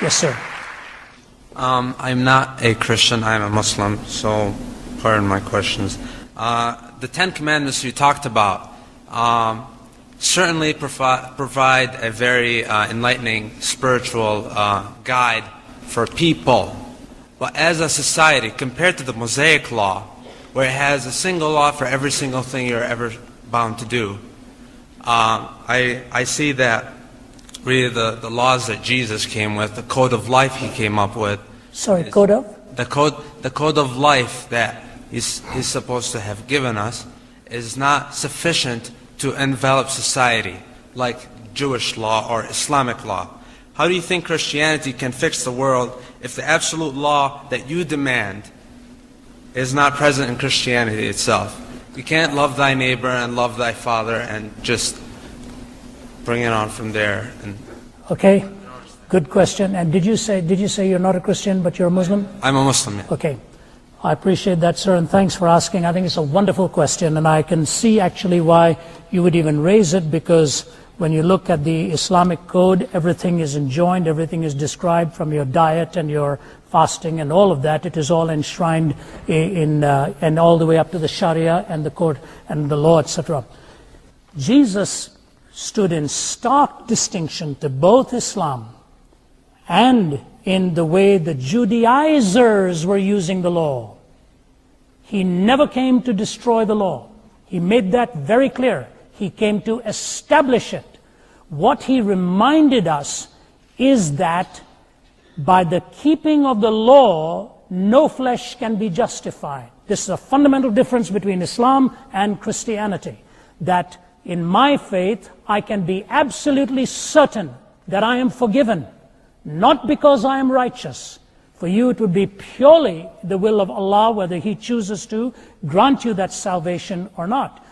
Yes, sir. I'm not a Christian, I'm a Muslim, so pardon my questions. The Ten Commandments you talked about certainly provide a very enlightening spiritual guide for people. But as a society, compared to the Mosaic Law, where it has a single law for every single thing you're ever bound to do, I see that really the laws that Jesus came with, the code of life he came up with. Sorry, code of? The code of life that he's supposed to have given us is not sufficient to envelop society like Jewish law or Islamic law. How do you think Christianity can fix the world if the absolute law that you demand is not present in Christianity itself? You can't love thy neighbor and love thy father and just bring it on from there. Okay, good question. And did you say you're not a Christian but you're a Muslim? I'm a Muslim, yeah. Okay, I appreciate that, sir, and thanks for asking. I think it's a wonderful question, and I can see actually why you would even raise it, because when you look at the Islamic code, everything is enjoined, everything is described, from your diet and your fasting and all of that. It is all enshrined and all the way up to the Sharia and the court and the law, etc. Jesus stood in stark distinction to both Islam and in the way the Judaizers were using the law. He never came to destroy the law. He made that very clear. He came to establish it. What he reminded us is that by the keeping of the law, no flesh can be justified. This is a fundamental difference between Islam and Christianity. That in my faith, I can be absolutely certain that I am forgiven, not because I am righteous. For you, it would be purely the will of Allah whether He chooses to grant you that salvation or not.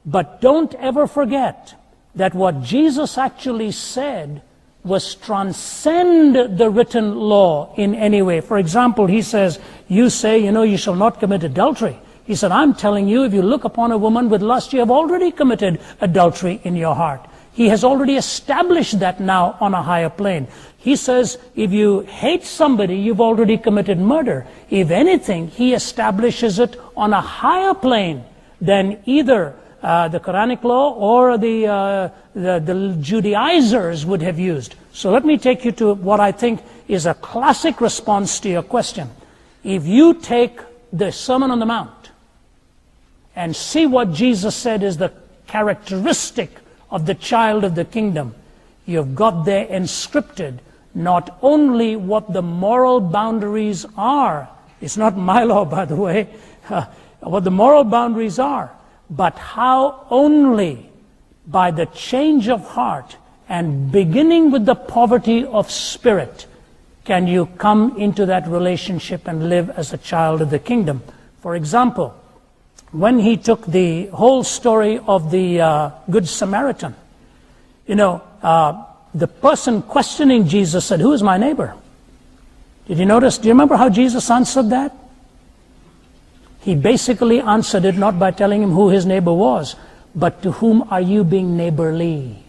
But don't ever forget that what Jesus actually said was transcend the written law in any way. For example, He says, you say, you shall not commit adultery. He said, I'm telling you, if you look upon a woman with lust, you have already committed adultery in your heart. He has already established that now on a higher plane. He says, if you hate somebody, you've already committed murder. If anything, He establishes it on a higher plane than either the Quranic law or the Judaizers would have used. So let me take you to what I think is a classic response to your question. If you take the Sermon on the Mount and see what Jesus said is the characteristic of the child of the kingdom, you've got there inscripted not only what the moral boundaries are, it's not my law, by the way, what the moral boundaries are, but how only by the change of heart and beginning with the poverty of spirit can you come into that relationship and live as a child of the kingdom. For example, when He took the whole story of the Good Samaritan, the person questioning Jesus said, who is my neighbor? Did you notice? Do you remember how Jesus answered that? He basically answered it not by telling him who his neighbor was, but to whom are you being neighborly?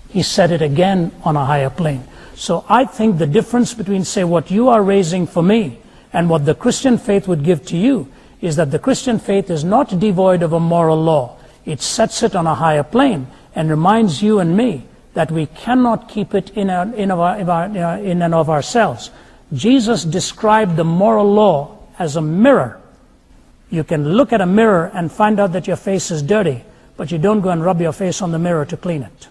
He said it again on a higher plane. So I think the difference between, say, what you are raising for me and what the Christian faith would give to you is that the Christian faith is not devoid of a moral law. It sets it on a higher plane and reminds you and me that we cannot keep it in and of ourselves. Jesus described the moral law as a mirror. You can look at a mirror and find out that your face is dirty, but you don't go and rub your face on the mirror to clean it.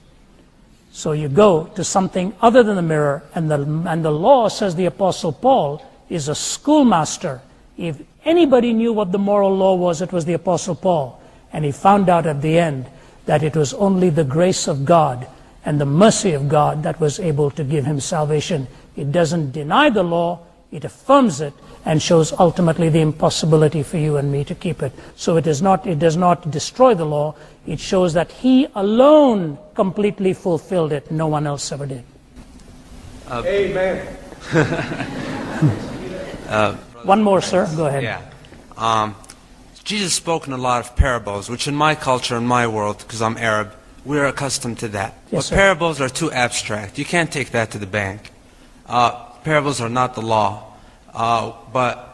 So you go to something other than the mirror, and the law, says the Apostle Paul, is a schoolmaster. If anybody knew what the moral law was, it was the Apostle Paul. And he found out at the end that it was only the grace of God and the mercy of God that was able to give him salvation. It doesn't deny the law, it affirms it and shows ultimately the impossibility for you and me to keep it. So it does not destroy the law, it shows that He alone completely fulfilled it. No one else ever did. Amen. One more, sir. Go ahead. Yeah. Jesus spoke in a lot of parables, which in my culture, in my world, because I'm Arab, we're accustomed to that. Yes, but sir. parables are too abstract. You can't take that to the bank. parables are not the law. But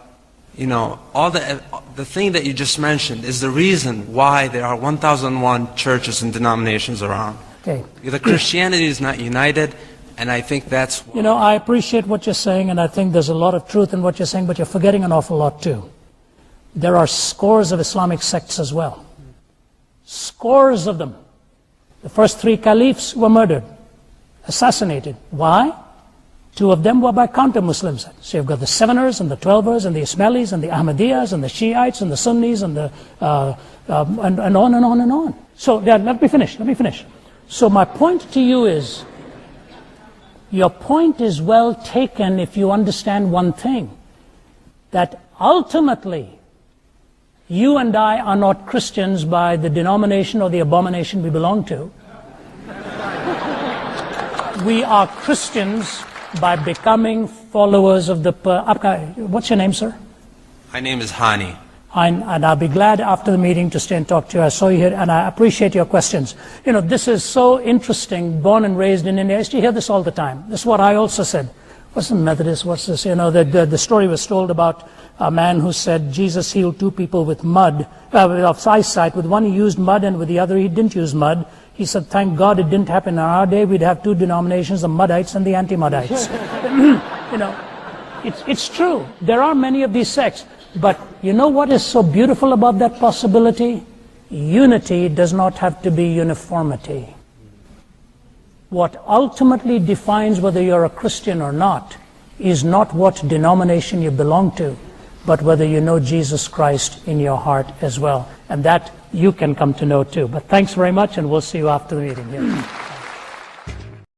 you know, all the thing that you just mentioned is the reason why there are 1,001 churches and denominations around. Okay. The Christianity is not united, and I think that's why. You know, I appreciate what you're saying, and I think there's a lot of truth in what you're saying, but you're forgetting an awful lot too. There are scores of Islamic sects as well. Scores of them. The first 3 caliphs were murdered, assassinated. Why? 2 of them were by counter-Muslims. So you've got the Seveners and the Twelvers and the Ismailis and the Ahmadiyas and the Shiites and the Sunnis and the and on and on and on. So yeah, let me finish. So my point to you is, your point is well taken if you understand one thing, that ultimately you and I are not Christians by the denomination or the abomination we belong to. We are Christians by becoming followers of the... What's your name, sir? My name is Hani. And I'll be glad after the meeting to stay and talk to you. I saw you here, and I appreciate your questions. You know, this is so interesting, born and raised in India. I used to hear this all the time. This is what I also said. What's the Methodist? What's this? You know, the story was told about a man who said Jesus healed 2 people with mud, of eyesight. With one he used mud, and with the other he didn't use mud. He said, thank God it didn't happen. In our day, we'd have 2 denominations, the Muddites and the anti-Muddites. You know, it's true. There are many of these sects. But you know what is so beautiful about that possibility? Unity does not have to be uniformity. What ultimately defines whether you're a Christian or not is not what denomination you belong to, but whether you know Jesus Christ in your heart as well. And that you can come to know too. But thanks very much, and we'll see you after the meeting. Yeah.